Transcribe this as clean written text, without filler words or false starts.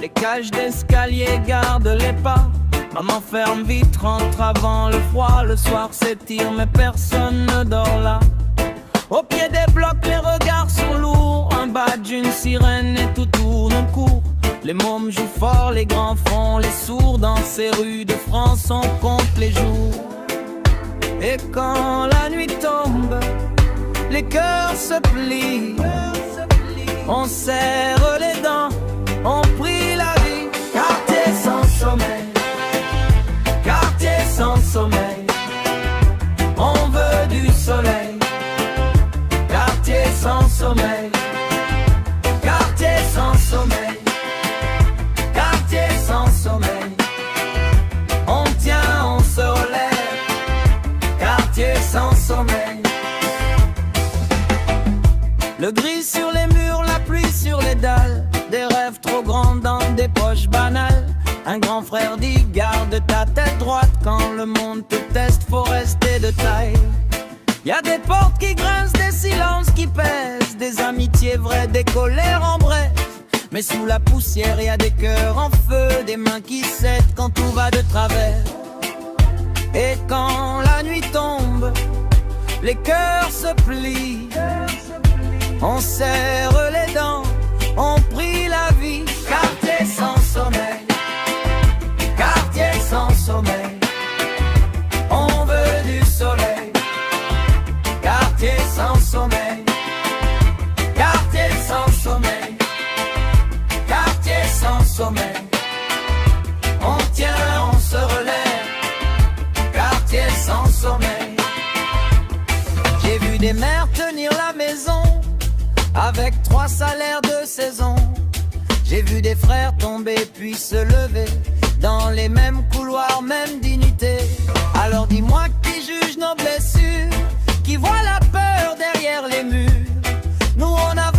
Les cages d'escalier gardent les pas. Maman ferme vite, rentre avant le froid. Le soir s'étire mais personne ne dort là. Au pied des blocs les regards sont lourds. Un badge, une sirène et tout tourne en cours. Les mômes jouent fort, les grands font les sourds. Dans ces rues de France on compte les jours. Et quand la nuit tombe, les cœurs se plient. On serre les dents, on prie la vie. Quartier sans sommeil, quartier sans sommeil. On veut du soleil. Quartier sans sommeil, quartier sans sommeil, quartier sans sommeil. On tient, on se relève. Quartier sans sommeil. Le gris sur les murs, la pluie sur les dalles. Des rêves trop grands dans des poches banales. Un grand frère dit garde ta tête droite. Quand le monde te teste, faut rester de taille. Y'a des portes qui grincent, des silences qui pèsent. Des amitiés vraies, des colères en bref. Mais sous la poussière y'a des cœurs en feu. Des mains qui cèdent quand tout va de travers. Et quand la nuit tombe, les cœurs se plient. On serre les dents, on prie la vie. Quartier sans sommeil, quartier sans sommeil. On veut du soleil. Quartier sans sommeil, quartier sans sommeil, quartier sans sommeil. On tient, on se relève. Quartier sans sommeil. J'ai vu des mères tenir la maison avec 3 salaires de saison. J'ai vu des frères tomber puis se lever dans les mêmes couloirs, même dignité. Alors dis-moi qui juge nos blessures, qui voit la peur derrière les murs. Nous on a